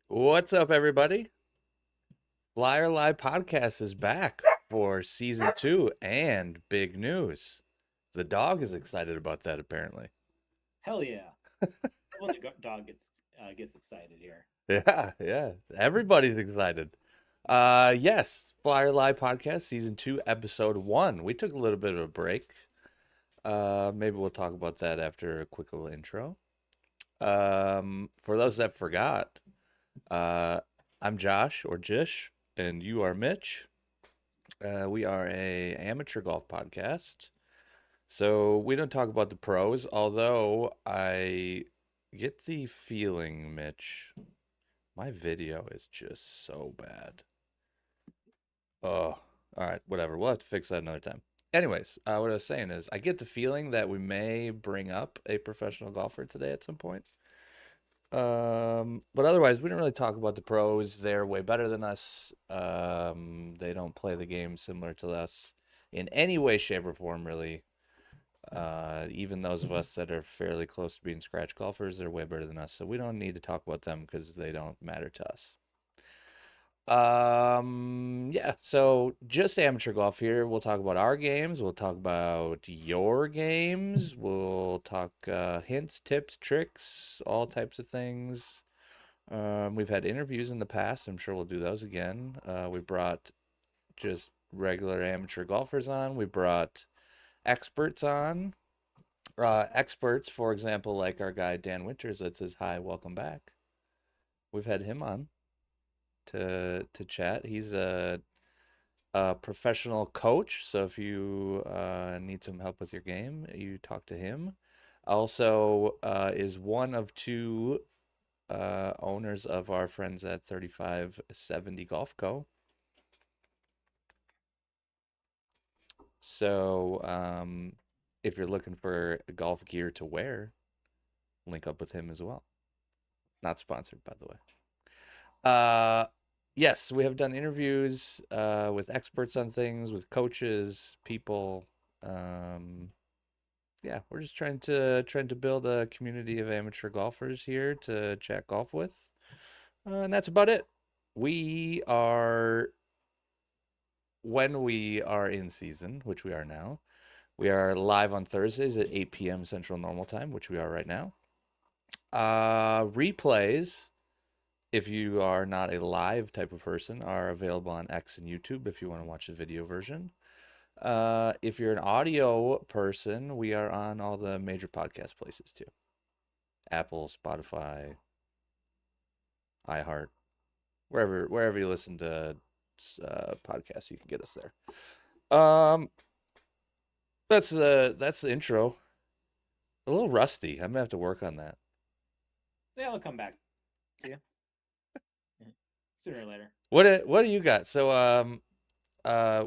What's up, everybody? Flyer Live Podcast is back for season 2 and big news. The dog is excited about that, apparently. Hell yeah! When the dog gets excited here. Yeah. Everybody's excited. Yes, Flyer Live Podcast, season 2, episode 1. We took a little bit of a break. Maybe we'll talk about that after a quick little intro. For those that forgot, I'm Josh, or Jish, and you are Mitch. We are a amateur golf podcast, so we don't talk about the pros, although I get the feeling, Mitch, my video is just so bad. Oh, all right, whatever. We'll have to fix that another time. Anyways, what I was saying is I get the feeling that we may bring up a professional golfer today at some point. But otherwise, we don't really talk about the pros. They're way better than us. They don't play the game similar to us in any way, shape, or form, really. Even those of us that are fairly close to being scratch golfers, they're way better than us. So we don't need to talk about them because they don't matter to us. Yeah, so just amateur golf here. We'll talk about our games. We'll talk about your games. We'll talk hints, tips, tricks, all types of things. We've had interviews in the past. I'm sure we'll do those again. We brought just regular amateur golfers on. We brought experts on. Experts, for example, like our guy Dan Winters that says hi, welcome back. We've had him on to chat. He's a professional coach, so if you need some help with your game, you talk to him. Also, is one of two owners of our friends at 3570 Golf Co. So, if you're looking for golf gear to wear, link up with him as well. Not sponsored, by the way. Yes, we have done interviews with experts on things, with coaches, people. Yeah, we're just trying to build a community of amateur golfers here to chat golf with, and that's about it. We are when we are in season, which we are now. We are live on Thursdays at 8 p.m. Central Normal Time, which we are right now. Replays, if you are not a live type of person, are available on X and YouTube if you want to watch the video version. If you're an audio person, we are on all the major podcast places too. Apple, Spotify, iHeart, wherever you listen to podcasts, you can get us there. That's the intro. A little rusty. I'm gonna have to work on that. Yeah, I'll come back to you sooner or later. What do you got? So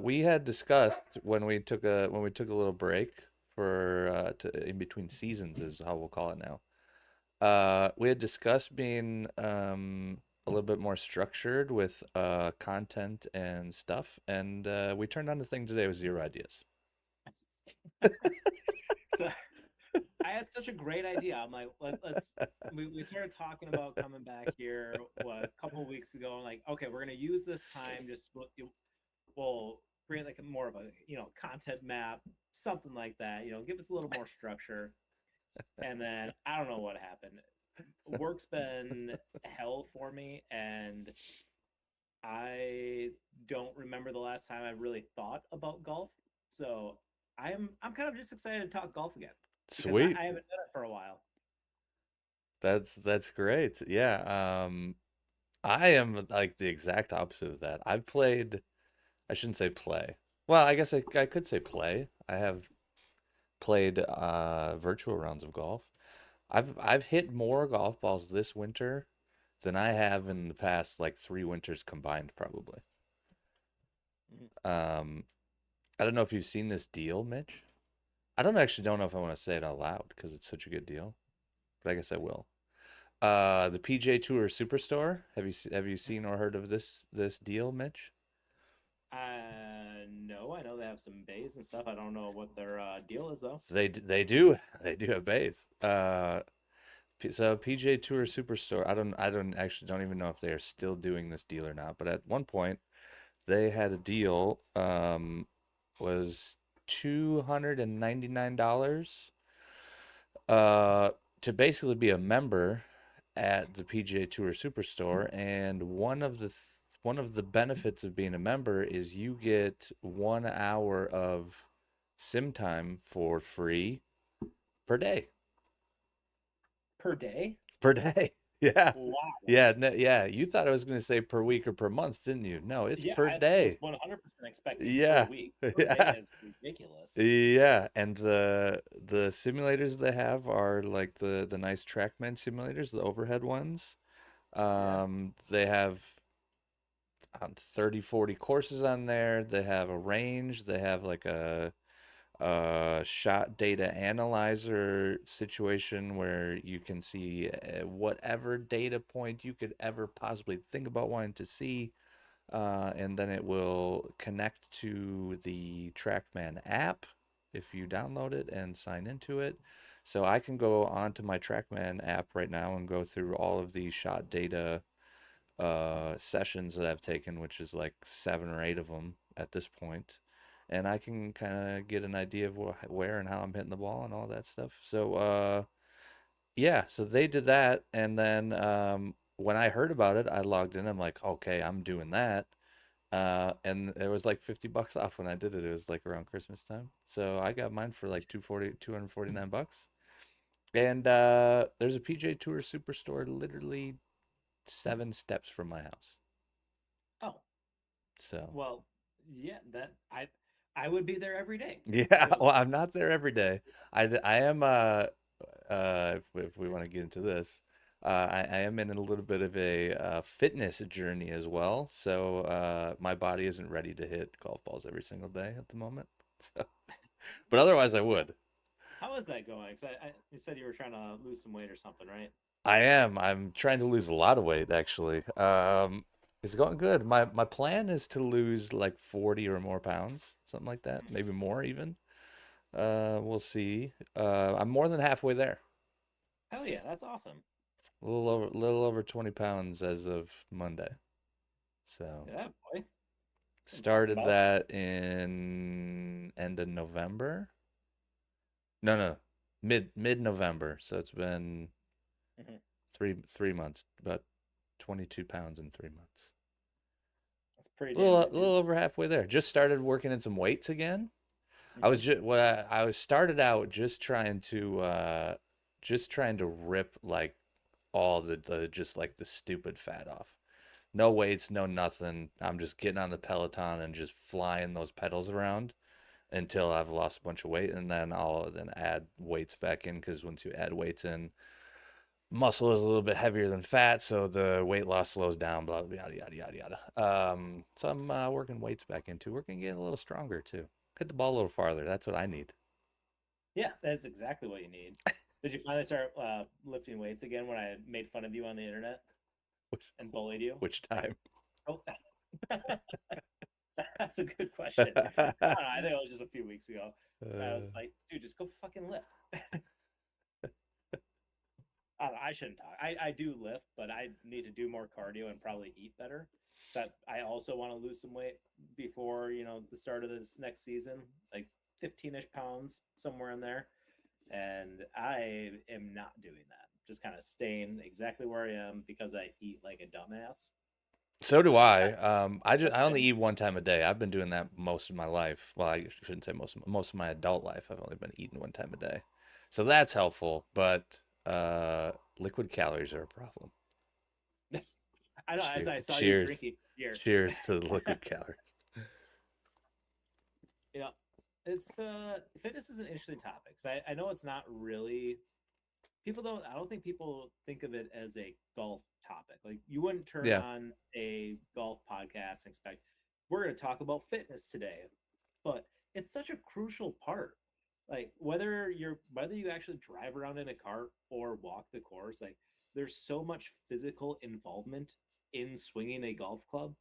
we had discussed when we took a little break for in between seasons is how we'll call it now. We had discussed being a little bit more structured with content and stuff, and we turned on the thing today with 0 ideas. So, I had such a great idea. I'm like, we started talking about coming back here a couple of weeks ago. I'm like, okay, we're gonna use this time. We'll create like more of a content map, something like that. Give us a little more structure. And then I don't know what happened. Work's been hell for me, and I don't remember the last time I really thought about golf. So I'm kind of just excited to talk golf again. Sweet. I haven't done it for a while. That's great. Yeah. I am like the exact opposite of that. I've played, I shouldn't say play. Well, I guess I could say play. I have played virtual rounds of golf. I've hit more golf balls this winter than I have in the past like 3 winters combined, probably. Mhm. I don't know if you've seen this deal, Mitch. I don't know if I want to say it out loud because it's such a good deal, but I guess I will. The PJ Tour Superstore. Have you seen or heard of this deal, Mitch? No, I know they have some bays and stuff. I don't know what their deal is though. They do have bays. So PJ Tour Superstore. I don't even know if they are still doing this deal or not. But at one point they had a deal. Was $299 uh to basically be a member at the PGA Tour Superstore, and one of the benefits of being a member is you get 1 hour of sim time for free per day. Per day? Per day. Yeah. Wow. Yeah, no, yeah. You thought I was going to say per week or per month, didn't you? No, it's Yeah, per I was day. 100% expecting per Yeah. week. Per day Yeah. is ridiculous. Yeah, and the simulators they have are like the nice TrackMan simulators, the overhead ones. Yeah. They have 30, 40 courses on there. They have a range. They have like a shot data analyzer situation where you can see whatever data point you could ever possibly think about wanting to see, and then it will connect to the TrackMan app if you download it and sign into it. So I can go onto my TrackMan app right now and go through all of the shot data sessions that I've taken, which is like 7 or 8 of them at this point, and I can kind of get an idea of where and how I'm hitting the ball and all that stuff. So yeah, so they did that, and then when I heard about it, I logged in. I'm like, okay, I'm doing that. And it was like $50 off when I did it. It was like around Christmas time. So I got mine for like 249 bucks. And there's a PJ Tour Superstore literally 7 steps from my house. Oh, So well, yeah, that I would be there every day. yeah, I would. well, I'm not there every day. I am if we want to get into this, I am in a little bit of a fitness journey as well. So my body isn't ready to hit golf balls every single day at the moment. So, but otherwise I would. How is that going? 'Cause you said you were trying to lose some weight or something, right? I am. I'm trying to lose a lot of weight actually. It's going good. My plan is to lose like 40 or more pounds, something like that, maybe more even. We'll see. I'm more than halfway there. Hell yeah, that's awesome. Little over 20 pounds as of Monday. So Yeah, boy. started About. that in end of November. No, mid November. So it's been Mhm. 3 months, about 22 pounds in 3 months. That's pretty damn good, dude. Little over halfway there. Just started working in some weights again. I Hmm. was just what I was started out just trying to rip like all the just like the stupid fat off. No weights, no nothing. I'm just getting on the Peloton and just flying those pedals around until I've lost a bunch of weight, and then I'll then add weights back in because once you add weights in, muscle is a little bit heavier than fat, so the weight loss slows down. Blah blah yada yada yada yada. So I'm working weights back into. We're gonna get a little stronger too. Hit the ball a little farther. That's what I need. Yeah, that's exactly what you need. Did you finally start lifting weights again when I made fun of you on the internet Which and bullied you? which Like, time? oh, that's a good question. I don't know, I think it was just a few weeks ago. I was like, dude, just go fucking lift. I don't know, I shouldn't talk. I do lift, but I need to do more cardio and probably eat better. That I also want to lose some weight before the start of this next season, like 15ish pounds somewhere in there. And I am not doing that. Just kind of staying exactly where I am because I eat like a dumbass. So do Like I. that. I only Okay. eat 1 time a day. I've been doing that most of my life. Well, I shouldn't say most of my adult life. I've only been eating 1 time a day, so that's helpful. But liquid calories are a problem. I know. As I saw you Cheers, drinking beer, cheers to the liquid calories. you know, it's fitness is an interesting topic. So I know it's not really people don't. I don't think people think of it as a golf topic. Like you wouldn't turn Yeah, on a golf podcast and expect we're going to talk about fitness today. But it's such a crucial part. Like whether you actually drive around in a cart or walk the course, like there's so much physical involvement in swinging a golf club.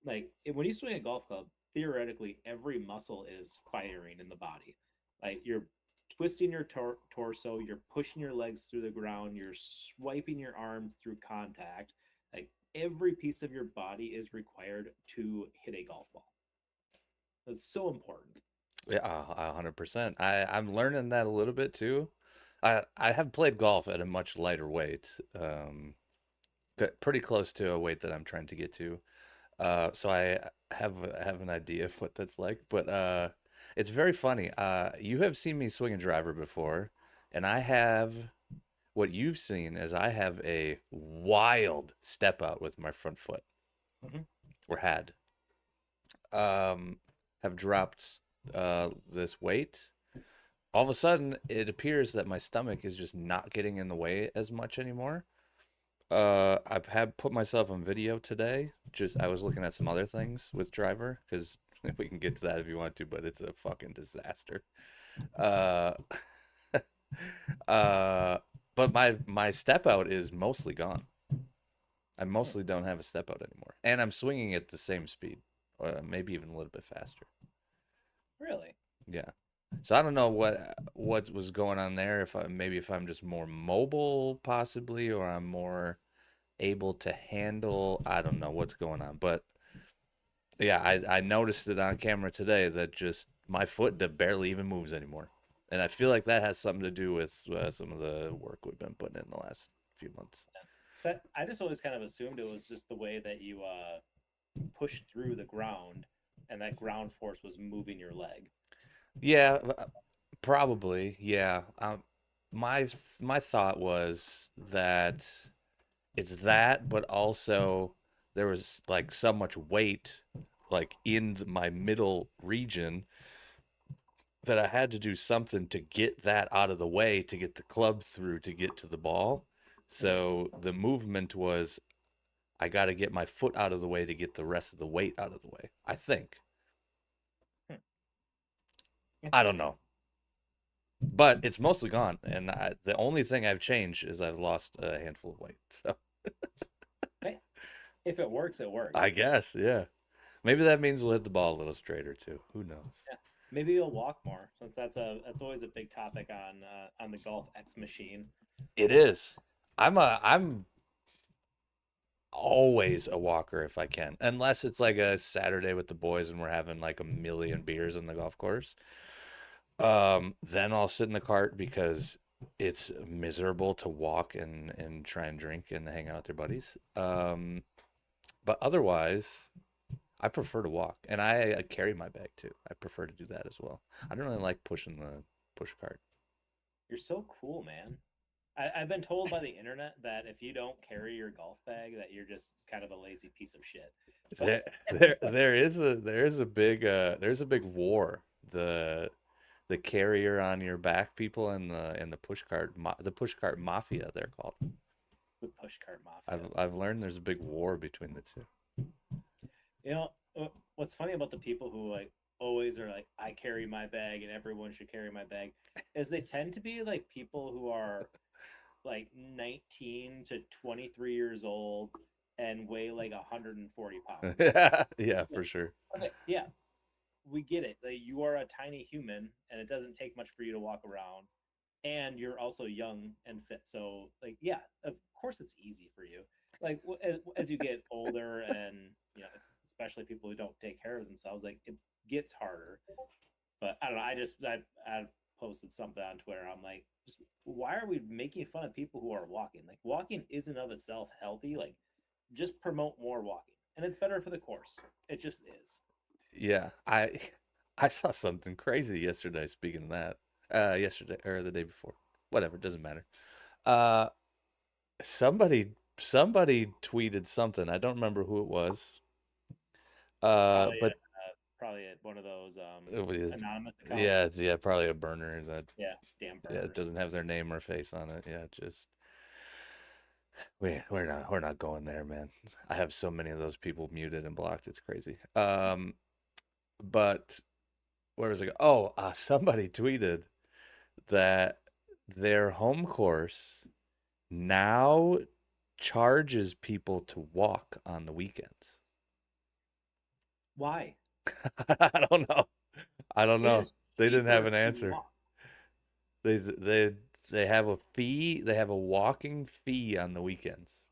When you swing a golf club, theoretically every muscle is firing in the body. Like you're twisting your torso, you're pushing your legs through the ground, you're swiping your arms through contact. Like every piece of your body is required to hit a golf ball. That's so important. Yeah, 100%. I'm learning that a little bit too. I have played golf at a much lighter weight, pretty close to a weight that I'm trying to get to. So I have an idea of what that's like, but it's very funny. You have seen me swing a driver before, and I have what you've seen is I have a wild step out with my front foot, Mhm. or had. Have dropped this weight. All of a sudden, it appears that my stomach is just not getting in the way as much anymore. I've had put myself on video today. Just I was looking at some other things with driver because we can get to that if you want to, but it's a fucking disaster. Uh, uh, but my step out is mostly gone. I Hmm. mostly don't have a step out anymore, and I'm swinging at the same speed, or maybe even a little bit faster. Really? Yeah. So I don't know what was going on there. If I'm just more mobile, possibly, or I'm more able to handle. I don't know what's going on, but yeah, I noticed it on camera today that just my foot that barely even moves anymore, and I feel like that has something to do with some of the work we've been putting in the last few months. So I just always kind of assumed it was just the way that you pushed through the ground, and that ground force was moving your leg. Yeah, probably. Yeah. My thought was that it's that, but also there was like so much weight like in my middle region that I had to do something to get that out of the way to get the club through to get to the ball. Mhm. So the movement was I got to get my foot out of the way to get the rest of the weight out of the way. I think. Hmm. I don't Interesting. know. But it's mostly gone, and the only thing I've changed is I've lost a handful of weight. So Hey, if it works, it works. I guess, yeah. Maybe that means we'll hit the ball a little straighter too. Who knows? Yeah. Maybe you'll walk more, since that's always a big topic on the Golf X machine. It is. I'm always a walker if I can, unless it's like a Saturday with the boys and we're having like a million beers on the golf course. Then I'll sit in the cart because it's miserable to walk and try and drink and hang out with your buddies. But otherwise, I prefer to walk, and I carry my bag too. I prefer to do that as well. I don't really like pushing the push cart. You're so cool, man. I've been told by the internet that if you don't carry your golf bag, that you're just kind of a lazy piece of shit. There's a big war. The carrier on your back people and the push cart mafia they're called. The push cart mafia. I've learned there's a big war between the two. You know, what's funny about the people who like always are like, I carry my bag and everyone should carry my bag, is they tend to be like people who are like 19 to 23 years old and weigh like 140 pounds. Yeah, yeah, Yeah. for sure. Okay, yeah, we get it. Like you are a tiny human and it doesn't take much for you to walk around. And you're also young and fit. So, like, yeah, of course it's easy for you. Like, as you get older and, especially people who don't take care of themselves, like, it gets harder. But I don't know. I posted something on Twitter. I'm like, just why are we making fun of people who are walking? Like, walking isn't of itself healthy. Like, just promote more walking. And it's better for the course. It just is. Yeah, I saw something crazy yesterday. Speaking of that, yesterday or the day before, whatever, doesn't matter. Uh, somebody tweeted something. I don't remember who it was. Probably But probably at one of those it was, anonymous yeah, accounts. yeah, probably a burner that Yeah, damn yeah, it burners. doesn't have their name or face on it. Yeah, just we're not going there, man. I have so many of those people muted and blocked. It's crazy. But where was it? Oh, somebody tweeted that their home course now charges people to walk on the weekends. Why? I don't know. I don't It know. is They didn't have cheaper an to answer. walk. They they have a fee. They have a walking fee on the weekends.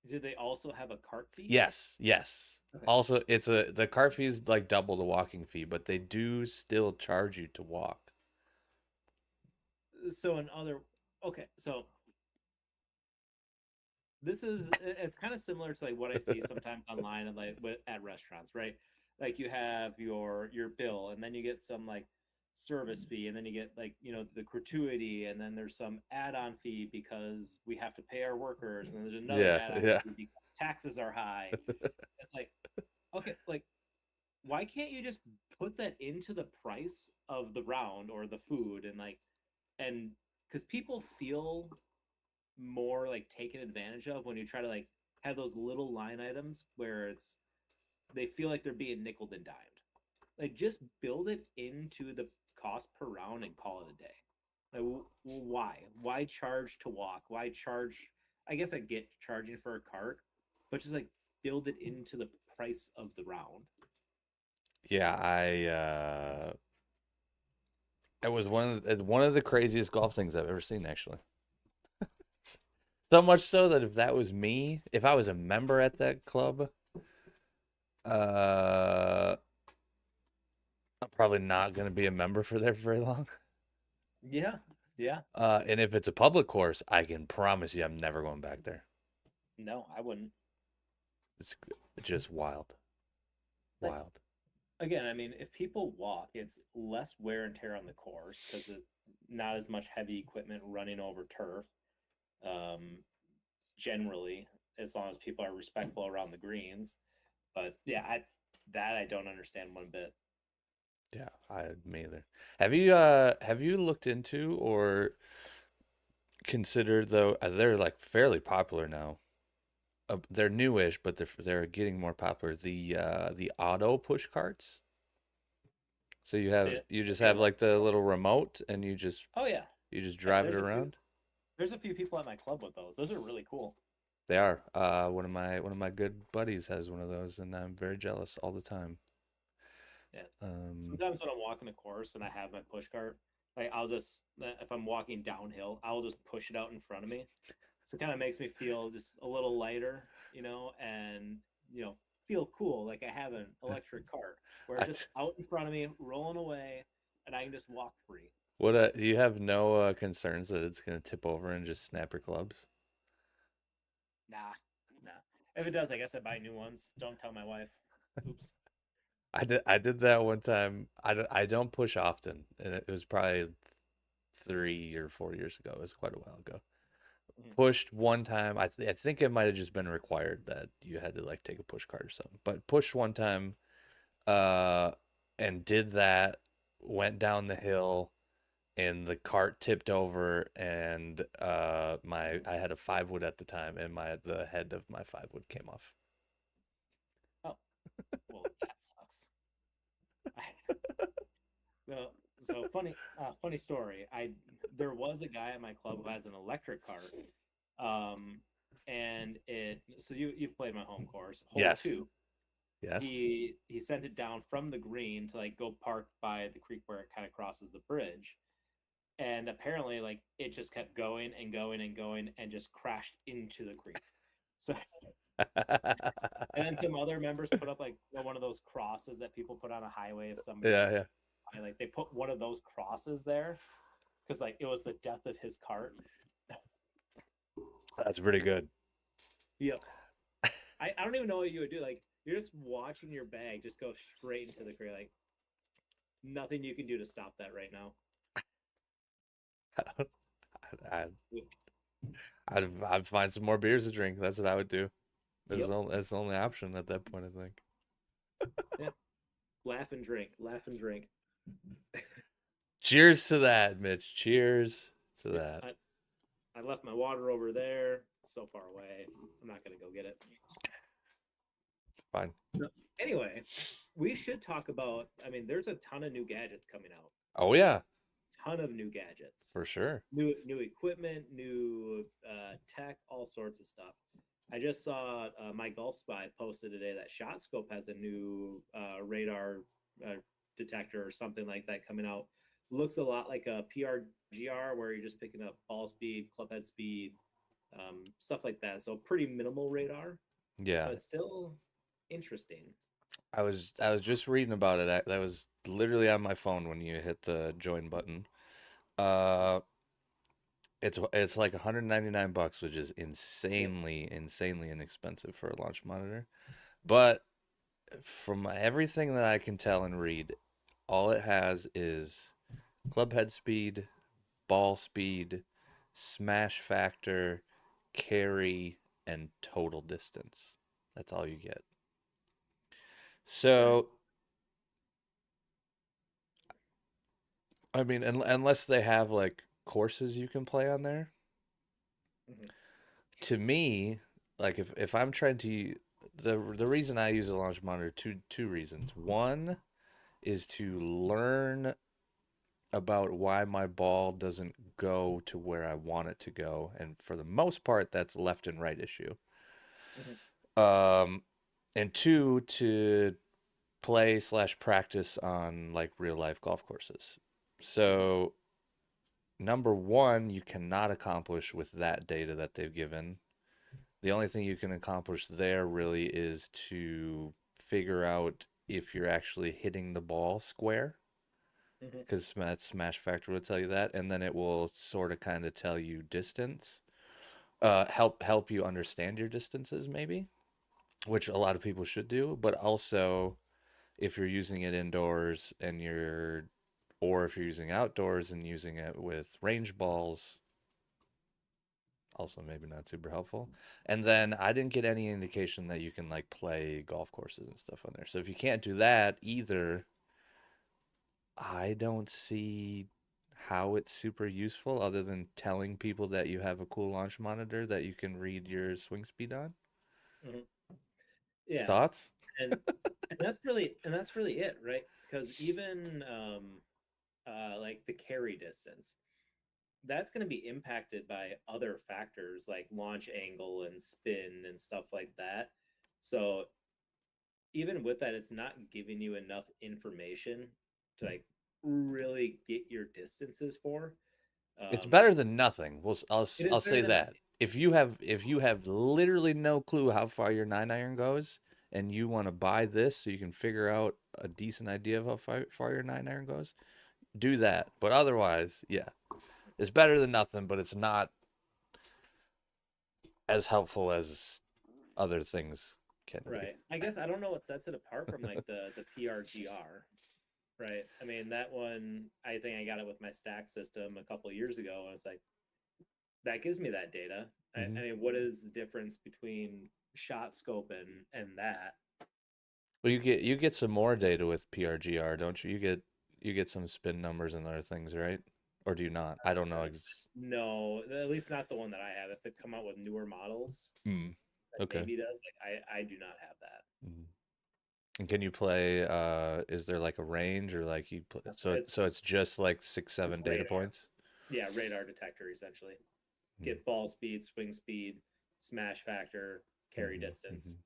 Do they also have a cart fee? Yes, yes. Okay. Also, the cart fee is like double the walking fee, but they do still charge you to walk. So in other okay, so this is it's kind of similar to like what I see sometimes online and like at restaurants, right? Like you have your bill, and then you get some like service fee, and then you get like the gratuity, and then there's some add-on fee because we have to pay our workers, and then there's another Yeah, add-on yeah, fee because taxes are high. It's like okay, like why can't you just put that into the price of the round or the food and because people feel more like taken advantage of when you try to like have those little line items where it's they feel like they're being nickel and dimed. Like just build it into the cost per round and call it a day. Like why? Why charge to walk? Why charge? I guess I get charging for a cart, but just like build it into the price of the round. yeah. It was one of the craziest golf things I've ever seen, actually. So much so that if that was me, if I was a member at that club, uh, I'm probably not going to be a member for there very long. Yeah, yeah. And if it's a public course, I can promise you I'm never going back there. No, I wouldn't. It's just wild, Like wild. again, I mean, if people walk, it's less wear and tear on the course because not as much heavy equipment running over turf. Um, generally, as long as people are respectful around the greens. But yeah, I don't understand one bit. Yeah, I me either. Have you looked into or considered though? They're like fairly popular now. They're newish, but they're getting more popular. The auto push carts. So you The just have like electric the one. little remote and Oh yeah, you just yeah. drive it around. There's a few people at my club with those. Those are really cool. They are. One of my good buddies has one of those, and I'm very jealous all the time. Yeah. Um, Sometimes when I'm walking a course and I have my push cart, like I'll just if I'm walking downhill, I'll just push it out in front of me. So it kind of makes me feel just a little lighter, and feel cool, like I have an electric cart where I it's just out in front of me, rolling away, and I can just walk free. what you have no concerns that it's gonna tip over and just snap your clubs? Nah, nah. If it does, I guess I buy new ones. Don't tell my wife. Oops. I did that one time. I don't push often, and it was probably 3 or 4 years ago. It was quite a while ago. Mhm. Pushed one time. I think it might have just been required that you had to like take a push cart or something. But pushed one time, uh, and did that. Went down the hill, and the cart tipped over, and my I had a 5 wood at the time, and my the head of my 5 wood came off. Oh, well, that sucks. Well, so funny story. There was a guy at my club who has an electric cart, um, and you've played my home course, hole Yes, two. yes. He sent it down from the green to like go park by the creek where it kind of crosses the bridge, and apparently like it just kept going and going and going and just crashed into the creek. So and then some other members put up like one of those crosses that people put on a highway if somebody Yeah, yeah. like they put one of those crosses there because like it was the death of his cart. That's pretty good. Yep. I don't even know what you would do. Like you're just watching your bag just go straight into the creek. Like nothing you can do to stop that right now. I, I'd find some more beers to drink. That's what I would do. Yep. That's the only option at that point, I think. Yeah. Laugh and drink. Laugh and drink. Cheers to that, Mitch. Cheers to Yeah. that. I left my water over there. So far away. I'm not gonna go get it. Fine. Anyway, we should talk about. I mean, there's a ton of new gadgets coming out. Oh yeah, Ton of new gadgets, for sure. new equipment, new tech, all sorts of stuff. I just saw my Golf Spy posted today that ShotScope has a new radar uh, detector or something like that coming out. Looks a lot like a PRGR, where you're just picking up ball speed, club head speed, stuff like that. So pretty minimal radar, Yeah, but still interesting. I was just reading about it. That was literally on my phone when you hit the join button. Uh, it's like 199 bucks, which is Yep. insanely inexpensive for a launch monitor. But from everything that I can tell and read, all it has is club head speed, ball speed, smash factor, carry, and total distance. That's all you get. Okay. So, I mean, unless they have like courses you can play on there, Hmm. to me, like if I'm trying to, the reason I use a launch monitor, two reasons. One is to learn about why my ball doesn't go to where I want it to go, and for the most part, that's left and right issue. Hmm. Um, and two, to play slash practice on like real life golf courses. Hmm. So number one, you cannot accomplish with that data that they've given. The only thing you can accomplish there really is to figure out if you're actually hitting the ball square, Hmm. because that smash factor will tell you that, and then it will sort of kind of tell you distance, help you understand your distances maybe, which a lot of people should do, but also if you're using it indoors and or if you're using outdoors and using it with range balls, also maybe not super helpful. And then I didn't get any indication that you can like play golf courses and stuff on there. So if you can't do that either, I don't see how it's super useful other than telling people that you have a cool launch monitor that you can read your swing speed on. Hmm. Yeah, Thoughts? and and that's really it, right? Because even like the carry distance, that's going to be impacted by other factors like launch angle and spin and stuff like that. So even with that, it's not giving you enough information to like really get your distances for. It's Um, better than nothing. it is I'll better say than that. nothing. If you have literally no clue how far your 9 iron goes, and you want to buy this so you can figure out a decent idea of how far your 9 iron goes, do that. But otherwise, yeah, it's better than nothing. But it's not as helpful as other things can be. Right. I guess I don't know what sets it apart from like the PRGR. Right. I mean, that one, I think I got it with my stack system a couple of years ago. And it's like, that gives me that data. I Hmm. mean, what is the difference between shot scope and that? Well, you get some more data with PRGR, don't you? You get some spin numbers and other things, right? Or do you not? I don't know. No, at least not the one that I have. If they come out with newer models, Mm. that Okay. maybe does. Like I do not have that. Mhm. And can you play is there like a range or like you play so it's just like six, It's seven data radar. points? Yeah, radar detector essentially. Mm. Get ball speed, swing speed, smash factor, carry Mhm, distance. mhm.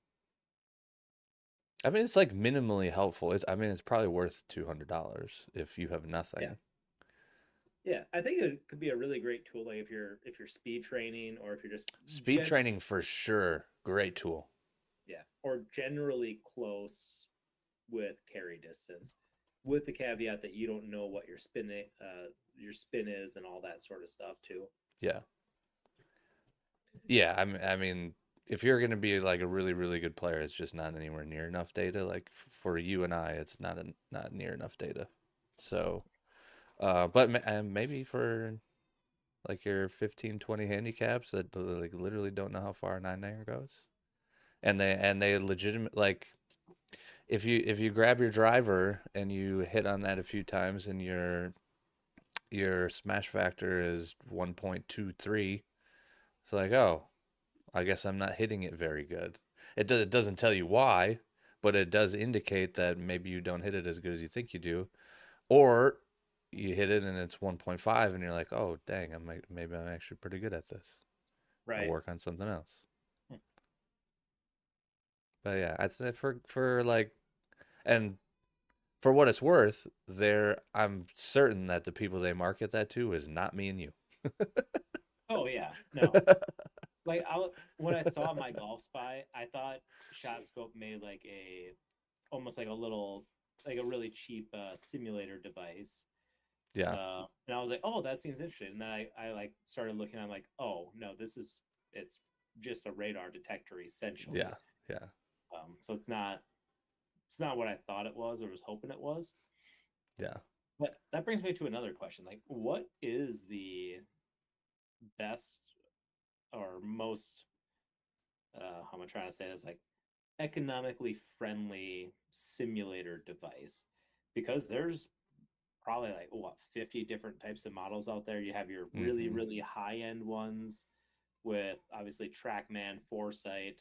I mean it's like minimally helpful. I mean it's probably worth $200 if you have Yeah. nothing. Yeah, I think it could be a really great tool, like if you're speed training or if you're just Speed training for sure. Great tool. yeah, or generally close with carry distance, with the caveat that you don't know what your spin is and all that sort of stuff too. Yeah. Yeah, I mean if you're going to be like a really really good player, it's just not anywhere near enough data. Like for you and I, it's not near enough data. So, but maybe for like your 15, 20 handicaps that like literally don't know how far a 9 iron goes, and they legitimate like if you grab your driver and you hit on that a few times and your smash factor is 1.23, it's like, oh, I guess I'm not hitting it very good. It doesn't tell you why, but it does indicate that maybe you don't hit it as good as you think you do, or you hit it and it's 1.5 and you're like, oh dang, maybe I'm actually pretty good at this. I'll Right. work on something else. Hmm. But yeah, I think for like, and for what it's worth, I'm certain that the people they market that to is not me and you. Oh yeah, no. Like when I saw my golf spy, I thought ShotScope made like a almost like a little like a really cheap simulator device. Yeah, And I was like, oh, that seems interesting. And then I like started looking. I'm like, oh no, it's just a radar detector yeah, essentially. yeah, So it's not what I thought it was or was hoping it was. yeah. But that brings me to another question. Like, what is the best or most how am I trying to say this? Like economically friendly simulator device? Because there's probably like what 50 different types of models out there. You have your really, Mm-hmm. really high end ones with obviously TrackMan, Foresight,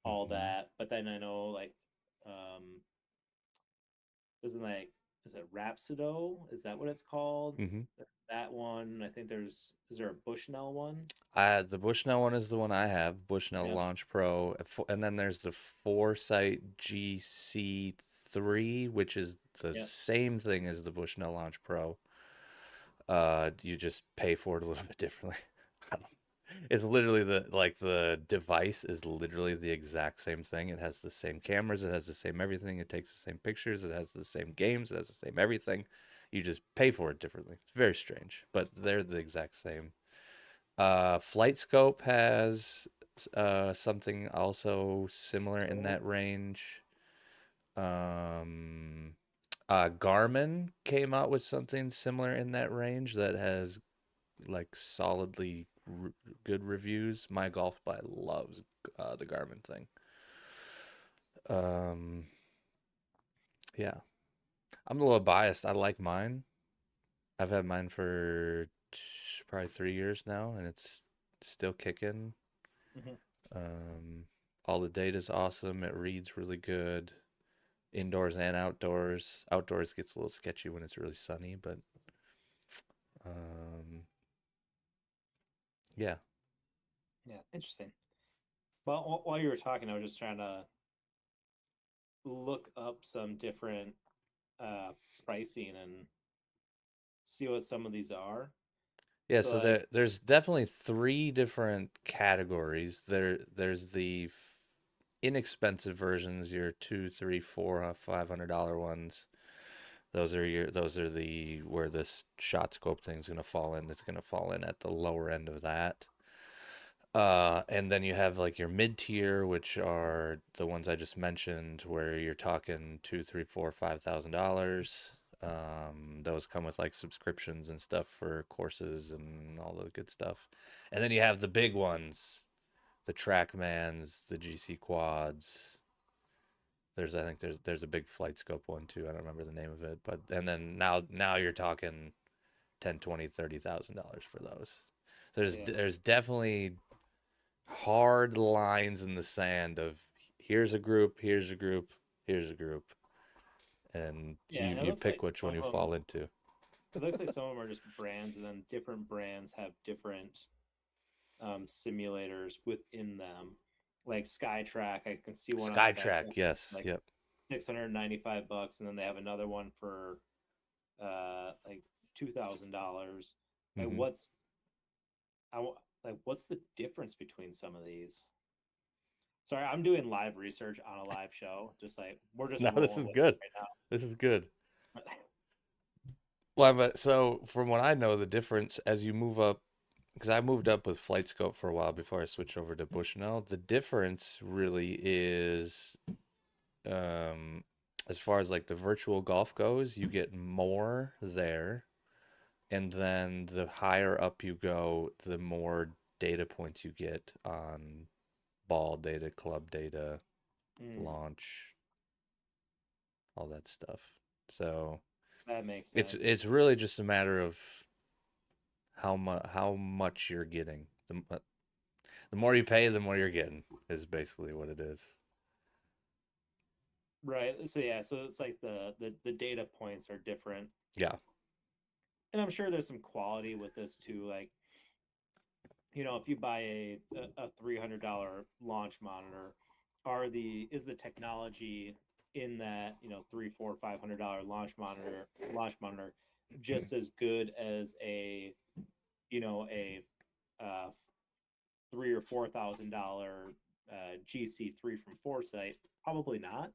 all Mm-hmm. that. But then I know like um isn't like is it Rhapsodo? Is that what it's called? Mm-hmm. That one. I think is there a Bushnell one? The Bushnell one is the one I have, Bushnell Yep. Launch Pro, and then there's the Foresight GC3, which is the Yep. same thing as the Bushnell Launch Pro. You just pay for it a little bit differently. I don't- It's literally the device is literally the exact same thing. It has the same cameras, it has the same everything, it takes the same pictures, it has the same games, it has the same everything. You just pay for it differently. It's very strange, but they're the exact same. Flight Scope has something also similar in Oh, that range. Um, Garmin came out with something similar in that range that has like solidly good reviews. My Golf By loves the Garmin thing. Um, yeah, I'm a little biased. I like mine. I've had mine for probably 3 years now, and it's still kicking. hmm. Um, all the data's awesome. It reads really good, indoors and outdoors. Outdoors gets a little sketchy when it's really sunny, but um, yeah, Yeah, interesting. Well, while you were talking, I was just trying to look up some different uh, pricing and see what some of these are. yeah. So, So like, there's definitely three different categories. There's the inexpensive versions, your two, three, four, $500 ones. Those are the where this shot scope thing's gonna fall in. It's gonna fall in at the lower end of that. And then you have like your mid tier, which are the ones I just mentioned, where you're talking two, three, four, $5,000. Those come with like subscriptions and stuff for courses and all the good stuff. And then you have the big ones, the Trackmans, the GC quads. I think there's a big flight scope one too. I don't remember the name of it, but and then now you're talking 10, 20, $30,000 for those. yeah, There's definitely hard lines in the sand of here's a group, here's a group, here's a group, and yeah, and it you looks pick like which some one you of them. fall into. It looks like some of them are just brands, and then different brands have different simulators within them. Like Skytrack, I can see one on Skytrack, Skytrack, yes, like yep. $695, and then they have another one for like $2,000. Like Hmm. what's the difference between some of these? Sorry, I'm doing live research on a live show. Just like we're just No, this rolling is with good. it This is good. right now. Well, but so from what I know, the difference as you move up, because I moved up with Flight Scope for a while before I switched over to Bushnell, the difference really is um, as far as like the virtual golf goes, you get more there. And then the higher up you go, the more data points you get on ball data, club data, Mm, launch, all that stuff. So that makes sense. it's really just a matter of how much you're getting. The more you pay, the more you're getting is basically what it is. Right. So yeah, so it's like the data points are different. Yeah. And I'm sure there's some quality with this too. Like, if you buy a $300 launch monitor, is the technology in that, 3, 4, $500 launch monitor just as good as a uh, $3 or $4,000 GC3 from Foresight? Probably not.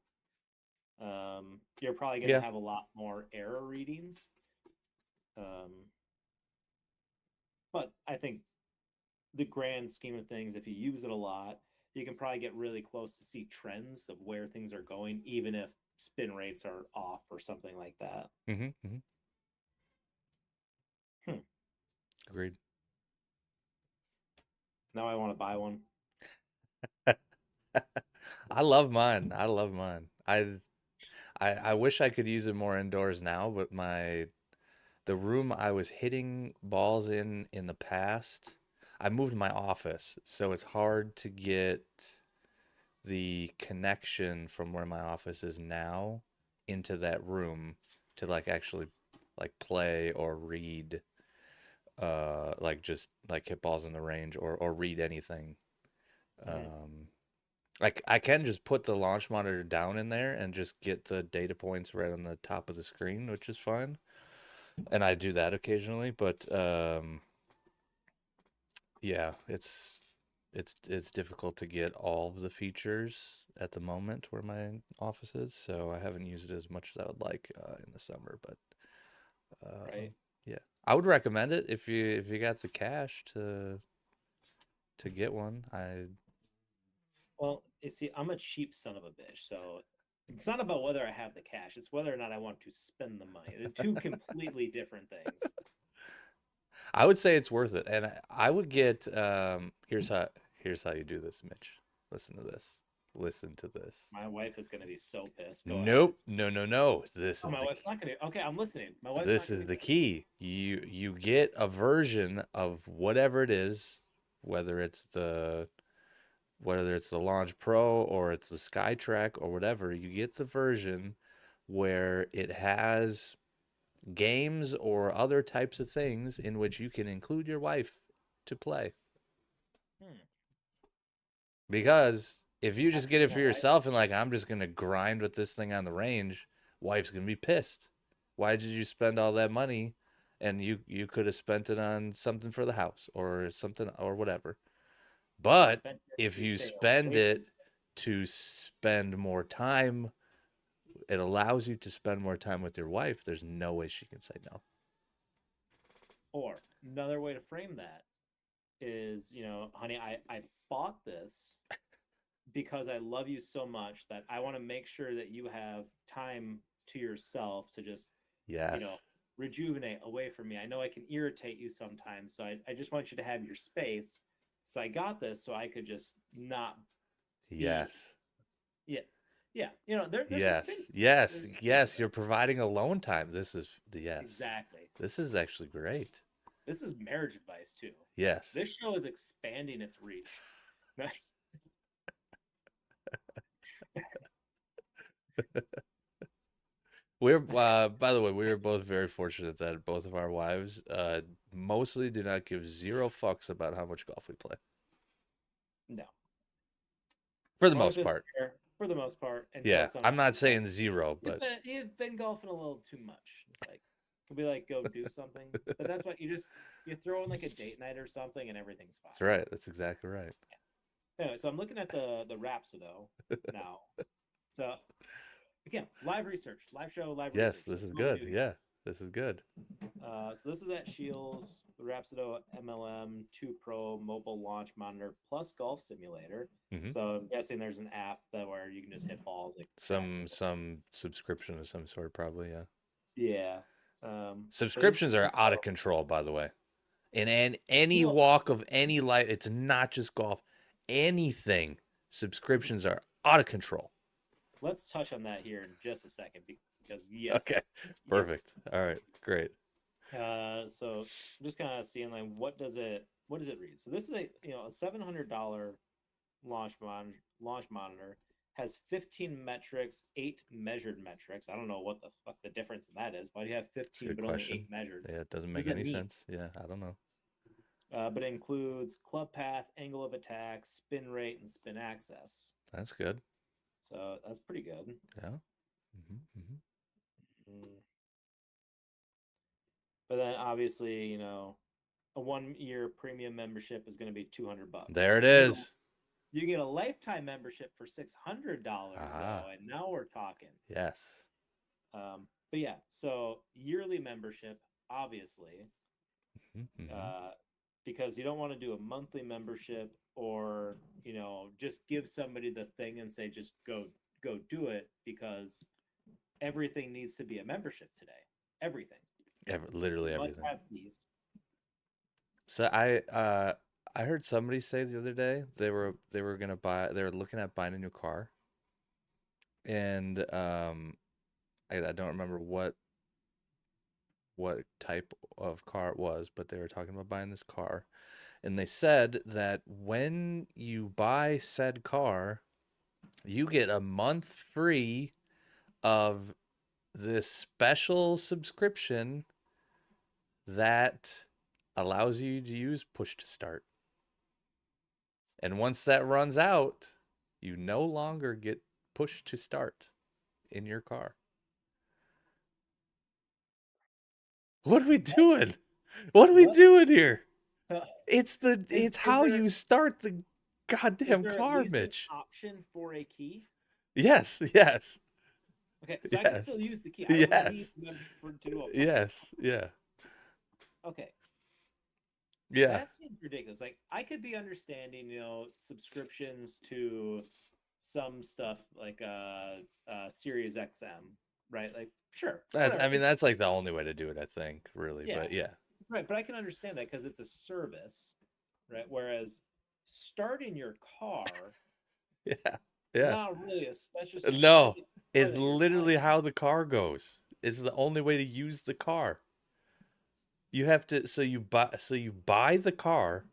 You're probably going to Yeah. have a lot more error readings. Um, but I think the grand scheme of things, if you use it a lot, you can probably get really close to see trends of where things are going, even if spin rates are off or something like that. Hmm. Hmm. Agreed. Now I want to buy one. I love mine. I love mine. I wish I could use it more indoors now, but the room I was hitting balls in the past, I moved my office, so it's hard to get the connection from where my office is now into that room to like actually like play or read like just like hit balls in the range or read anything. Hmm. Um like I can just put the launch monitor down in there and just get the data points right on the top of the screen, which is fine. And I do that occasionally, but yeah, it's difficult to get all of the features at the moment where my office is, so I haven't used it as much as I would like in the summer. But Right. yeah, I would recommend it if you got the cash to get one. I Well, you see, I'm a cheap son of a bitch, so it's not about whether I have the cash; it's whether or not I want to spend the money. They're two completely different things. I would say it's worth it, and I would get. Here's how you do this, Mitch. Listen to this. Listen to this. My wife is going to be so pissed. Go ahead. Nope. No, no, no. Oh, my wife's not going to. Okay, I'm listening. My wife's not This going is to be the pissed. key. You get a version of whatever it is, whether it's the whether it's the Launch Pro or it's the Skytrack or whatever, you get the version where it has games or other types of things in which you can include your wife to play. Hmm. Because if you just After get it my for wife, yourself and like I'm just gonna grind with this thing on the range, wife's gonna be pissed. Why did you spend all that money? And you could have spent it on something for the house or something or whatever. I But spent it if to you stay spend away from. it to spend more time, it allows you to spend more time with your wife. There's no way she can say no. Or another way to frame that is, honey, I bought this because I love you so much that I want to make sure that you have time to yourself to just, you know, Yes. rejuvenate away from me. I know I can irritate you sometimes, so I just want you to have your space. So I got this so I could just not be, Yes. yeah, yeah. There's a spin Yes. to this. Yes. There's a spin to Yes. You're this. providing alone time. This is the yes. Exactly. This is actually great. This is marriage advice too. Yes. This show is expanding its reach. We're by the way, we are both very fortunate that both of our wives mostly do not give zero fucks about how much golf we play. No, For the my wife most is part. there for the most part until Yeah. I'm not sometimes like saying zero, you've but been you've been golfing a little too much. It's like could be like go do something, but that's what you throw in like a date night or something and everything's fine. that's right. That's exactly right. Anyway, so I'm looking at the Rhapsodo now. So again, live research, live show, live Yes, research. this This is is what we good. do here. Yeah. This is good. So this is at Shields, the Rhapsodo MLM 2 Pro mobile launch monitor plus golf simulator. Hmm. So I'm guessing there's an app that where you can just hit balls, it tracks it. Some subscription of some sort, probably. Yeah. Yeah. But it's Subscriptions are just out of so control, by the way. In any well, walk of any life, it's not just golf. Anything, subscriptions are out of control. let's touch on that here in just a second because Okay, yes, yes. perfect. All right, great. So I'm just kind of seeing like what does it read? So this is a $700 launch monitor. has 15 metrics, 8 measured metrics. I don't know what the fuck the difference in that is. Why do you have It's a 15 good but only question. 8 measured? Yeah, it doesn't What does make that any mean? sense. Yeah, I don't know. But it includes club path, angle of attack, spin rate, and spin access. That's good. So that's pretty good. Yeah. Hmm. Mm. But then obviously, a 1 year premium membership is going to be $200. There it You can get is. you can get a lifetime membership for $600 though, Aha. and now we're talking. Yes. But yeah, so yearly membership, obviously, Mm-hmm. uh, because you don't want to do a monthly membership or just give somebody the thing and say just go do it because everything needs to be a membership today. Everything. You Literally must everything. have these. So I heard somebody say the other day they were gonna buy they were looking at buying a new car and I don't remember what type of car it was, but they were talking about buying this car. And they said that when you buy said car, you get a month free of this special subscription that allows you to use push to start. And once that runs out, you no longer get push to start in your car. What are we What? doing? What are we What? doing here? So is It's is how there you start the is goddamn there at car, least an Mitch. option for a key? Yes, yes, Okay, so I can yes, still use the key. I don't need yes, membership to do a fucking car. yes, yeah, Okay, yeah. that seems ridiculous. Like I could be understanding, subscriptions to some stuff like Sirius XM, right? Like sure, I whatever. mean, that's like the only way to do it, I think, really. Yeah, But yeah, right. But I can understand that because it's a service, right? Whereas starting your car, yeah, yeah. not really a. That's just a No, steady car it's that you're literally driving. how the car goes. It's the only way to use the car. You have to, so you buy the car.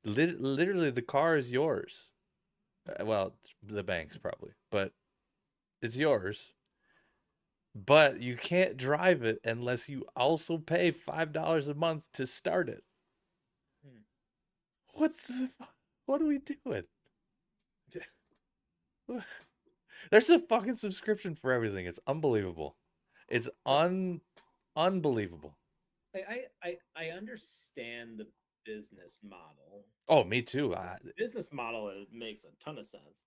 Literally, the car is yours. Well, the bank's probably, but it's yours. But you can't drive it unless you also pay $5 a month to start it. Hmm. What the, what are we doing? There's a fucking subscription for everything. It's unbelievable. It's unbelievable. I understand the business model. Oh, me too. Business model makes a ton of sense,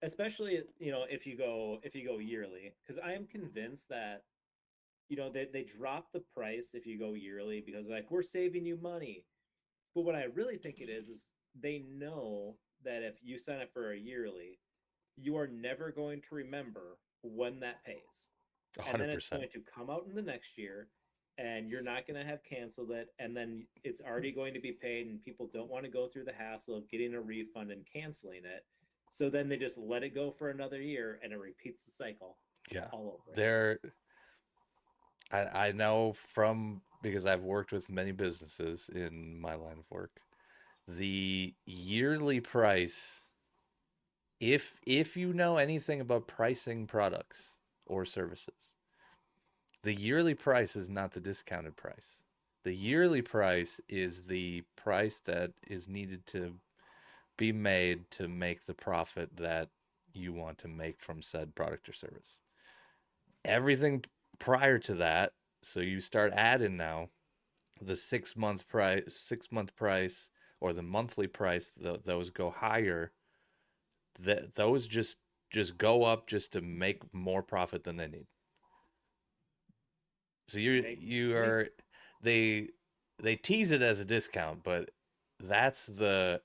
especially if you go yearly. Because I am convinced that they drop the price if you go yearly because like we're saving you money. But what I really think it is they know that if you sign up for a yearly, you are never going to remember when that pays. And then it's 100%. going to come out in the next year and you're not going to have canceled it and then it's already going to be paid and people don't want to go through the hassle of getting a refund and canceling it. So then they just let it go for another year and it repeats the cycle Yeah. all over again. There I know from because I've worked with many businesses in my line of work. The yearly price, if you know anything about pricing products or services, the yearly price is not the discounted price. The yearly price is the price that is needed to be made to make the profit that you want to make from said product or service. Everything prior to that, so you start adding now the 6 month price or the monthly price, those go higher. That those just go up just to make more profit than they need. So you Makes are they they tease it as a discount, but that's the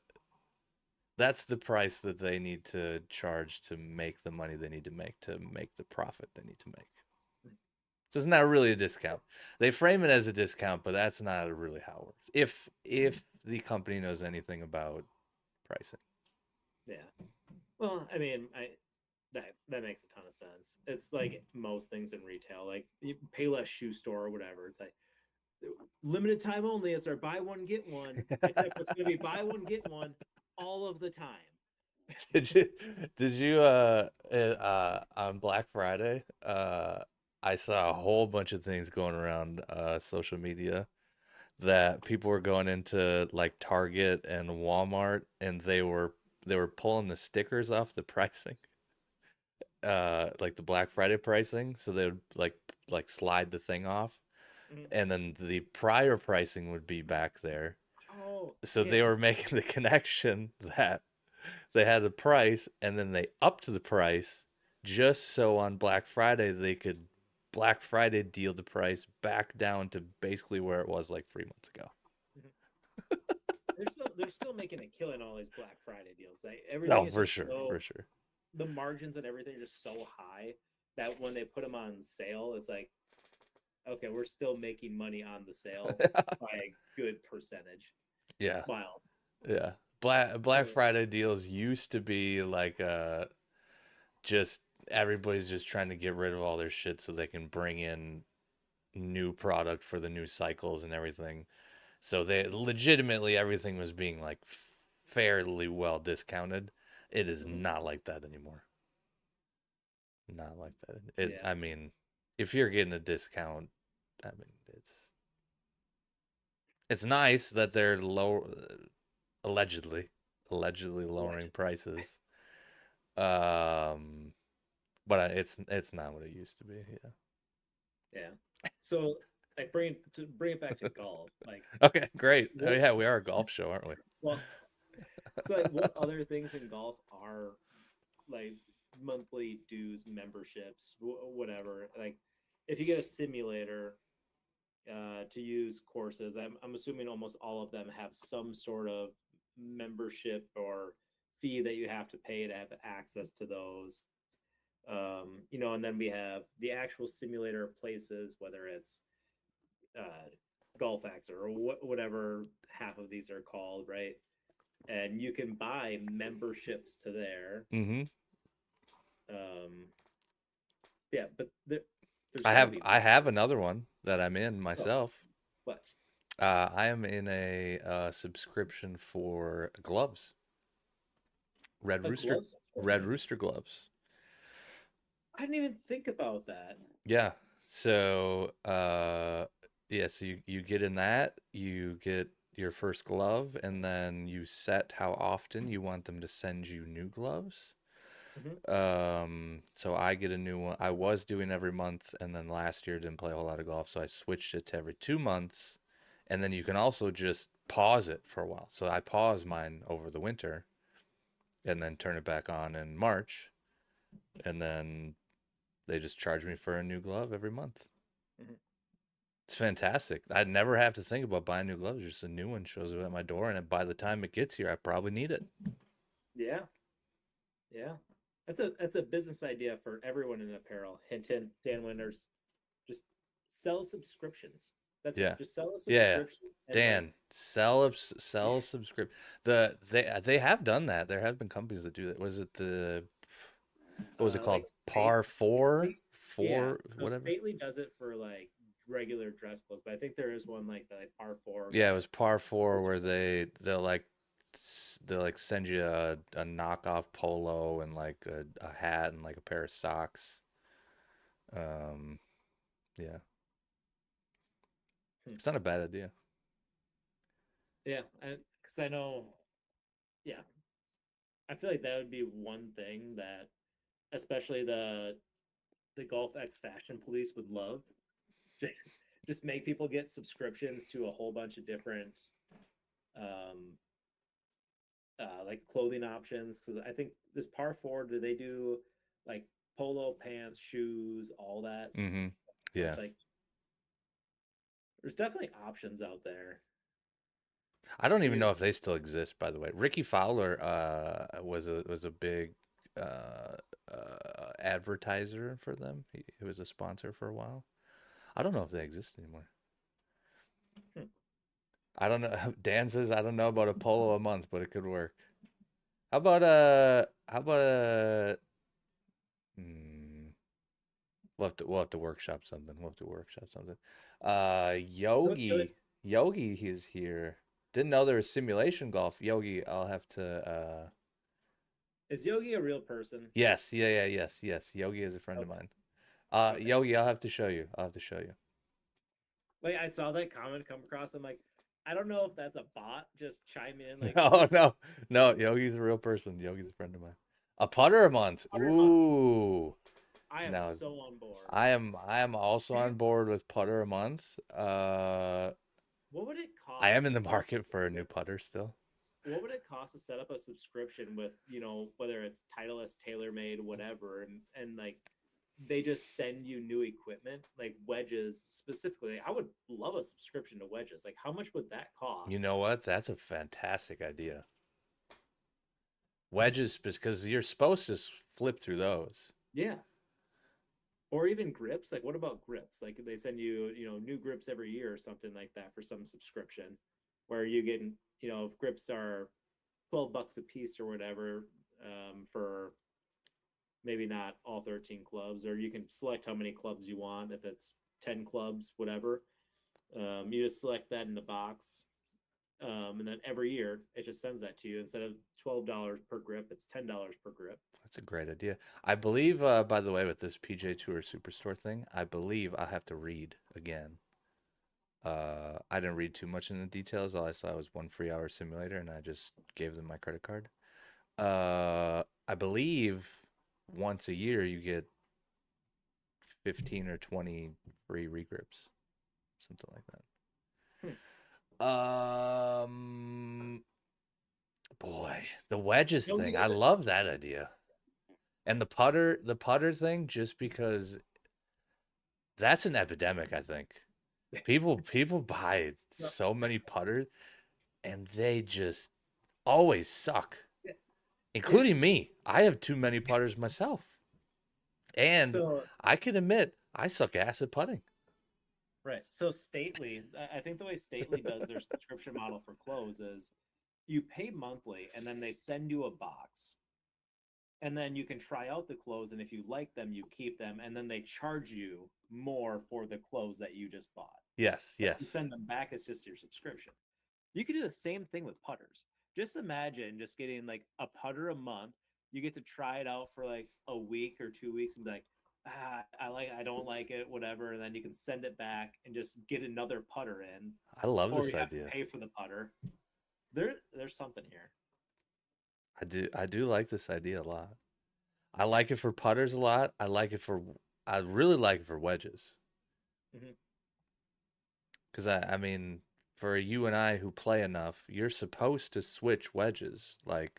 that's the price that they need to charge to make the money they need to make the profit they need to make. So it's not really a discount. They frame it as a discount, but that's not really how it works. If the company knows anything about pricing. yeah. Well, I mean, that makes a ton of sense. It's like most things in retail, like you pay less shoe store or whatever. It's like limited time only. It's our buy one get one, except it's going to be buy one get one all of the time. Did you did you on Black Friday, I saw a whole bunch of things going around social media that people were going into like Target and Walmart and they were pulling the stickers off the pricing, like the Black Friday pricing, so they would like slide the thing off Mhm. and then the prior pricing would be back there. Oh, So they yeah. were making the connection that they had the price and then they upped the price just so on Black Friday they could Black Friday deal the price back down to basically where it was like 3 months ago. Mhm. They're still making a killing all these Black Friday deals. Like everything No, is for just sure, for so sure. the margins and everything are just so high that when they put them on sale, it's like, okay, we're still making money on the sale by a good percentage. Yeah, It's wild. yeah. Black Uh, Friday deals used to be like just everybody's just trying to get rid of all their shit so they can bring in new product for the new cycles and everything. So they legitimately everything was being like fairly well discounted. It is mhm. not like that anymore. Not like that. Yeah, I mean, if you're getting a discount, I mean, it's nice that they're low allegedly allegedly lowering allegedly. prices. Um, but it's not what it used to be. Yeah. Yeah. So, like, bring it back to golf. Like, Okay, great. Oh what? yeah, we are a golf show, aren't we? Well, so like, what other things in golf are like monthly dues, memberships, whatever? Like, if you get a simulator to use courses, I'm assuming almost all of them have some sort of membership or fee that you have to pay to have access to those. And then we have the actual simulator places, whether it's uh, Golf Axer or whatever half of these are called, right? And you can buy memberships to there. Mm-hmm. Um, yeah, but there's got to be I more. have another one that I'm in Oh, myself. what? I am in a subscription for gloves. Red A Rooster glove Red subscription? Rooster gloves. I didn't even think about that. Yeah. So, yeah, so you get in that, you get your first glove, and then you set how often you want them to send you new gloves. Hmm. So I get a new one. I was doing every month, and then last year didn't play a whole lot of golf, so I switched it to every 2 months. And then you can also just pause it for a while. So I pause mine over the winter and then turn it back on in March, and then they just charge me for a new glove every month. Hmm. It's fantastic. I'd never have to think about buying new gloves. Just a new one shows up at my door, and by the time it gets here, I probably need it. Yeah, yeah. That's a business idea for everyone in apparel. Hint, hint. Dan Winters, just sell subscriptions. That's it. Yeah, Just sell a yeah. subscription and like, Dan, sell a subscription. They have done that. There have been companies that do that. Was it the what was it like called? Par four, yeah. four, So whatever. Stately does it for like regular dress clothes, but I think there is one like the like par four Yeah, it that was par four is where they'll like send you a knockoff polo and like a hat and like a pair of socks. Um, yeah, hmm. it's not a bad idea. Yeah, because I know, yeah, I feel like that would be one thing that especially the Golf X Fashion Police would love. Just make people get subscriptions to a whole bunch of different um like clothing options because I think this par four, do they do like polo pants, shoes, all that? Mm-hmm. So it's Yeah. like there's definitely options out there. I don't even You know if they still exist, by the way. Ricky Fowler was a big advertiser for them. He was a sponsor for a while. I don't know if they exist anymore. hmm, I don't know. Dan says I don't know about a polo a month, but it could work. How about hmm, we'll have to workshop something. We'll have to workshop something. do it. Yogi is here. Didn't know there was simulation golf. Yogi, I'll have to Is Yogi a real person? Yes, yeah, yeah, yes, yes. Yogi is a friend of Okay. mine. Okay. Yogi, I'll have to show you. I'll have to show you. Like I saw that comment come across. I'm like, I don't know if that's a bot just chiming in. Like No, this no, no. Yogi's a real person. Yogi's a friend of mine. A putter a month. putter month. Ooh. I am Now, so on board. I am also Do you? on board with putter a month. What would it I am cost in to the set up a market for a new putter still. what would it cost to set up a subscription with, whether it's Titleist, TaylorMade, whatever, and like they just send you new equipment, like wedges specifically. I would love a subscription to wedges. Like how much would that You cost? know what? That's a fantastic idea. Wedges, because you're supposed to flip through those. Yeah. Or even grips. Like what about grips? Like they send you, new grips every year or something like that for some subscription where you get, if grips are $12 a piece or whatever, for maybe not all 13 clubs, or you can select how many clubs you want. If it's 10 clubs, whatever, you just select that in the box. And then every year it just sends that to you. Instead of $12 per grip, it's $10 per grip. That's a great idea. I believe, by the way, with this PJ Tour Superstore thing, I believe I have to read again. I didn't read too much in the details. All I saw was 1 free hour simulator, and I just gave them my credit card. I believe once a year you get 15 or 20 free regrips, something like Hmm. that. Boy, the wedges Yogi thing. I doesn't. love that idea. And the putter thing, just because that's an epidemic, I think. People buy No, so many putters and they just always suck, yeah, yeah. including me. I have too many putters myself. And So I can admit I suck ass at putting. right. So Stately, I think the way Stately does their subscription model for clothes is you pay monthly and then they send you a box. And then you can try out the clothes, and if you like them, you keep them, and then they charge you more for the clothes that you just bought. Yes, But if you yes. send them back, it's just your subscription. You can do the same thing with putters. Just imagine just getting like a putter a month. You get to try it out for like a week or 2 weeks and be like, I don't like it, whatever. And then you can send it back and just get another putter in, I love or this you have to idea. pay for the putter. There's something here. I do like this idea a lot. I like it for putters a lot. I really like it for wedges. Hmm. Because I mean, for you and I who play enough, you're supposed to switch wedges. Like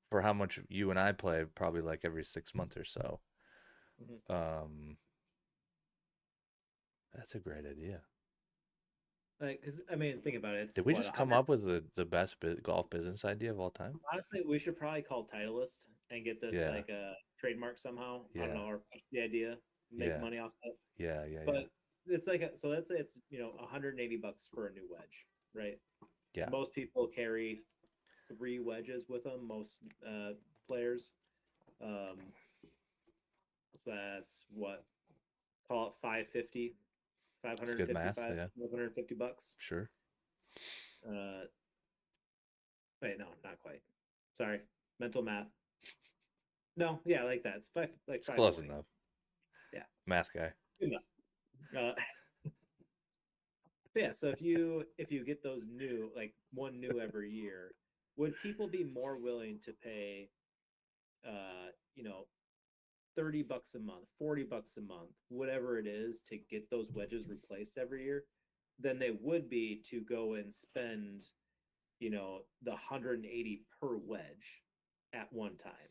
for how much you and I play, probably like every 6 months or so. Hmm. Um, that's a great idea. Like, because I mean, think about it. It's Did we what just a come hundred. up with the best golf business idea of all time? Honestly, we should probably call Titleist and get this Yeah, like a trademark somehow. I don't yeah, know, or push the idea, make yeah, money off that. yeah, yeah, yeah, But it's like so let's say it's $180 for a new wedge, right? yeah. Most people carry three wedges with them. Most players, um, so that's what, call it 550, It's good math. 555, Yeah, 550 bucks. sure. Uh, wait, no, not quite. Sorry, mental math. No, yeah, like that. It's like It's close 540. enough. Yeah, Math guy. good enough. Yeah, so if you get those new, like one new every year, would people be more willing to pay uh, you know, $30 a month, $40 a month, whatever it is to get those wedges replaced every year than they would be to go and spend, the 180 per wedge at one time?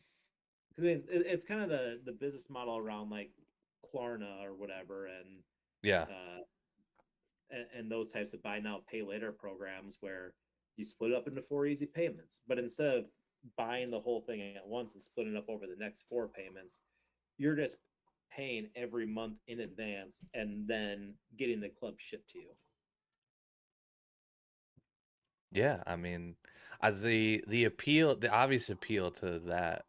'Cause I mean, it's kind of the business model around like Klarna or whatever, Yeah, uh, and those types of buy now pay later programs where you split it up into four easy payments. But instead of buying the whole thing at once and splitting it up over the next four payments, you're just paying every month in advance and then getting the club shipped to you. yeah. I mean, the appeal, the obvious appeal to that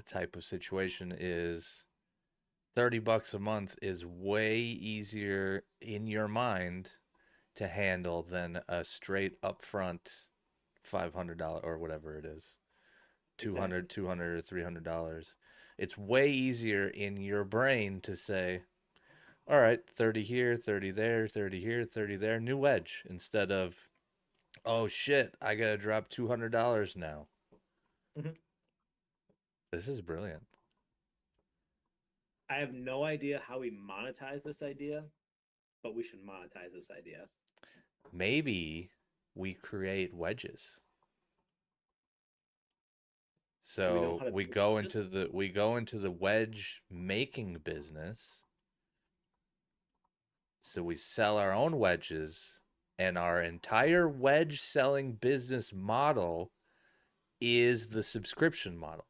type of situation is $30 a month is way easier in your mind to handle than a straight upfront $500 or whatever it is Exactly. 200 or $300. It's way easier in your brain to say, all right, 30 here, 30 there, 30 here, 30 there, new wedge, instead of, oh shit, I gotta drop $200 now. Mhm. This is brilliant. I have no idea how we monetize this idea, but we should monetize this idea. Maybe we create wedges. Do we know So how to we make go into wedges? the wedge making business. So we sell our own wedges, and our entire wedge selling business model is the subscription model.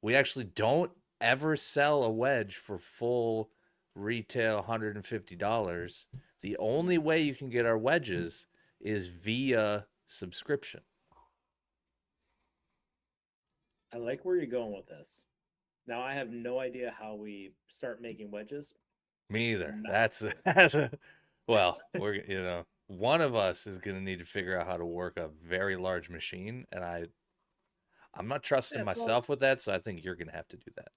We actually don't ever sell a wedge for full retail $150. The only way you can get our wedges is via subscription. I like where you're going with this. Now I have no idea how we start making wedges. Me either. Not That's a well, one of us is going to need to figure out how to work a very large machine, and I'm not trusting yeah, so myself with that, so I think you're going to have to do that.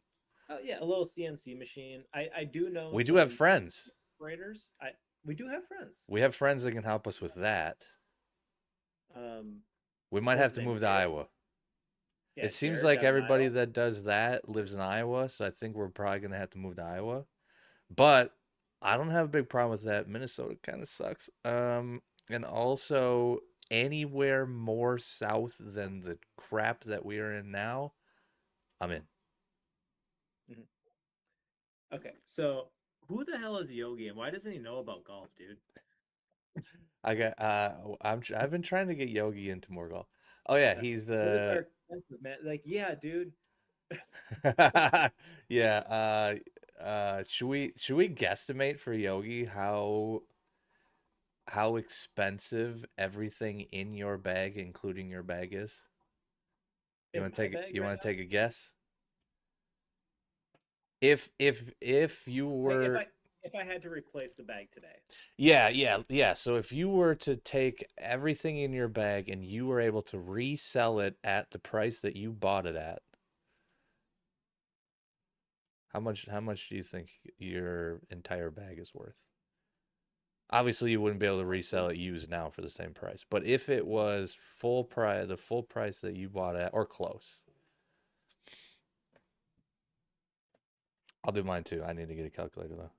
yeah, a little CNC machine. I do know We do have some friends. CNC operators. I We do have friends. We have friends that can help us with that. Um, We might what was have his to name? move to Jared. Iowa. Yeah, It seems Jared like down in everybody Iowa. that does that lives in Iowa, so I think we're probably going to have to move to Iowa. But I don't have a big problem with that. Minnesota kind of sucks. And also anywhere more south than the crap that we are in now, I'm in. Mhm. Okay, so who the hell is Yogi and why doesn't he know about golf, dude? I've been trying to get Yogi into more golf. Oh yeah, Okay, he's boys are the expensive, man. Like, yeah, dude. yeah, should we guesstimate for Yogi how expensive everything in your bag, including your bag, is? In my bag You right want to now. take a guess? If you Like, were if I had to replace the bag today, yeah. So if you were to take everything in your bag and you were able to resell it at the price that you bought it at, how much do you think your entire bag is worth? Obviously, you wouldn't be able to resell it used now for the same price. But if it was full price, the full price that you bought at or close. I'll do mine too. I need to get a calculator though.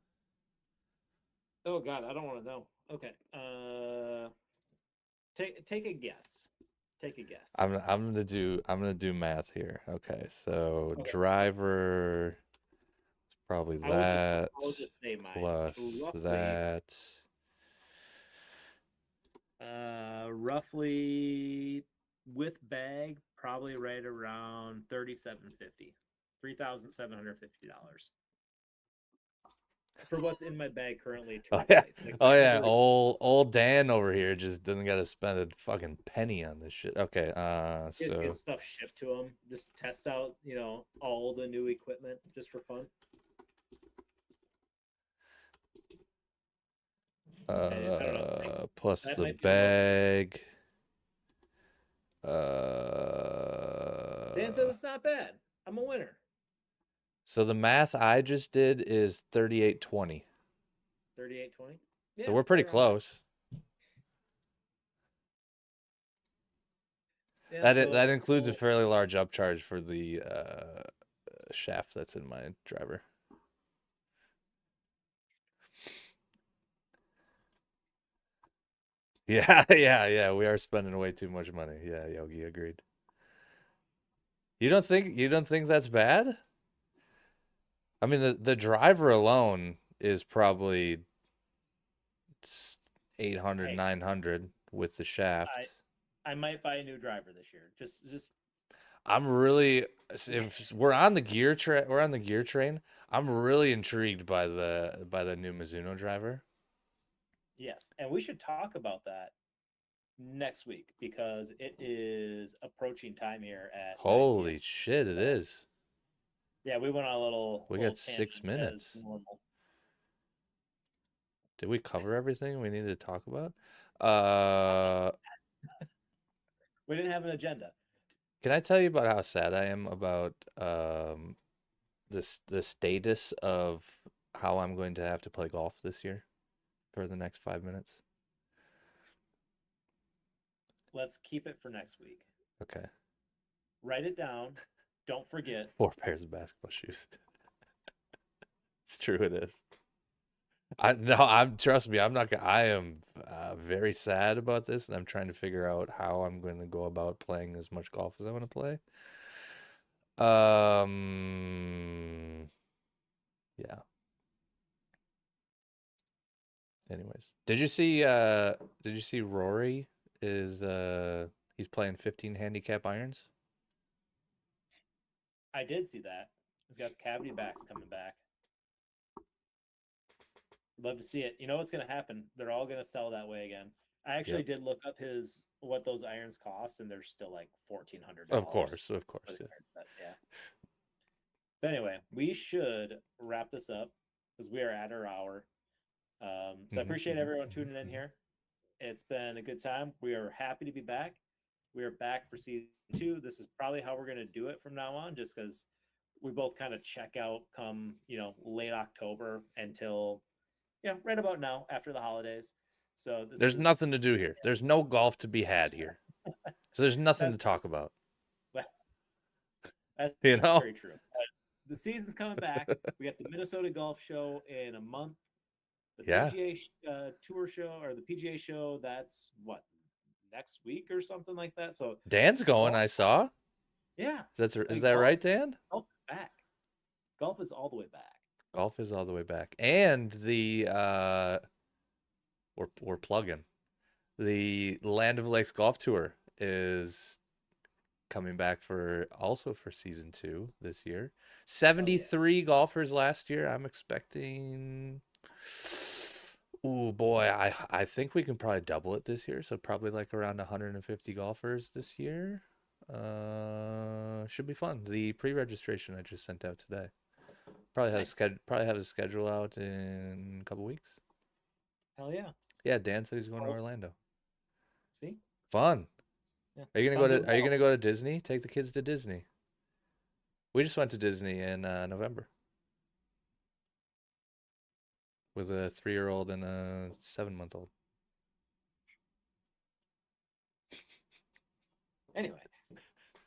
oh god, I don't want to know. Okay, take a guess. Take a guess. I'm gonna do math here. Okay, so Okay, driver is probably that I will just say mine. plus Roughly, that. roughly with bag, probably right around 3750, $3,750 for what's in my bag currently to Oh yeah, replace. Like oh I have yeah. already Old Dan over here just doesn't gotta spend a fucking penny on this shit. Okay, just get so stuff shipped to them. Just test out, all the new equipment just for fun. And I don't know. plus That the might be the most. bag. Dan says it's not bad. I'm a winner. So the math I just did is 3820. 3820. So Yeah, we're pretty right around there. close. Yeah, That so includes a fairly large upcharge for the shaft that's in my driver. Yeah, yeah. We are spending way too much money. Yeah, Yogi agreed. You don't think that's bad? I mean, the driver alone is probably 800, hey, 900 with the shaft. I might buy a new driver this year. Just I'm really if we're on the gear train. I'm really intrigued by the new Mizuno driver. yes, and we should talk about that next week because it is approaching time here at 9 p.m. Holy shit, it So is. yeah, we went on a We got little six tangent as minutes. normal. Did we cover everything we needed to talk about? We didn't have an agenda. Can I tell you about how sad I am about the status of how I'm going to have to play golf this year for the next 5 minutes? Let's keep it for next week. Okay. Write it down. Don't forget. 4 pairs of basketball shoes. It's true, it is. I no, I'm trust me, I'm not gonna. I am very sad about this, and I'm trying to figure out how I'm going to go about playing as much golf as I want to play. Yeah. Anyways, did you see Rory is he's playing 15 handicap irons? I did see that. He's got cavity backs coming back. Love to see it. You know what's going to happen? They're all going to sell that way again. I actually Yep. did look up his what those irons cost, and they're still like Of $1,400 course, of for course, the yeah. iron set. Yeah. But anyway, we should wrap this up because we are at our hour. So I appreciate everyone tuning in Mhm. here. It's been a good time. We are happy to be back. We are back for season 2. This is probably how we're going to do it from now on, just because we both kind of check out come late October until right about now after the holidays. So this There's is nothing to do here. There's no golf to be had here. So there's nothing to that's talk about, that's that's you know? very true. The season's coming back. We got the Minnesota Golf Show in a month. The Yeah. PGA Tour show or the PGA show, that's what, next week or something like that. So Dan's going, golf, I saw. yeah, Is like that right, Dan? golf is back. Golf is all the way back. Golf is all the way back. And the we're plugging. The Land of Lakes Golf Tour is coming back for season 2 this year. Hell yeah. 73 golfers last year. I'm expecting. Oh boy, I think we can probably double it this year. So probably like around 150 golfers this year. Should be fun. The pre-registration I just sent out today. Nice. Probably have a schedule out in a couple weeks. Hell yeah. Yeah, Dan said he's going to Well, Orlando. see? Fun. Yeah. Are Sons of the you Bell. gonna go to Disney? Take the kids to Disney. We just went to Disney in November with a 3-year-old and a 7-month-old. Anyway,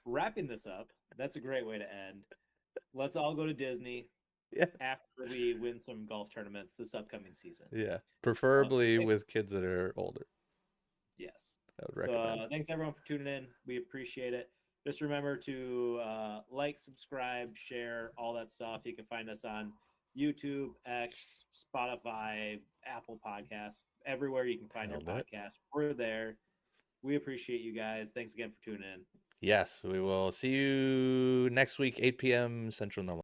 wrapping this up, that's a great way to end. Let's all go to Disney Yeah. after we win some golf tournaments this upcoming season. Yeah. Uh, Preferably thanks. with kids that are older. Yes. I would So recommend. thanks everyone for tuning in. We appreciate it. Just remember to like, subscribe, share, all that stuff. You can find us on YouTube, X, Spotify, Apple Podcasts, everywhere you can find your Nailed it. podcast. We're there. We appreciate you guys. Thanks again for tuning in. Yes, we will see you next week, 8 p.m. Central Normal.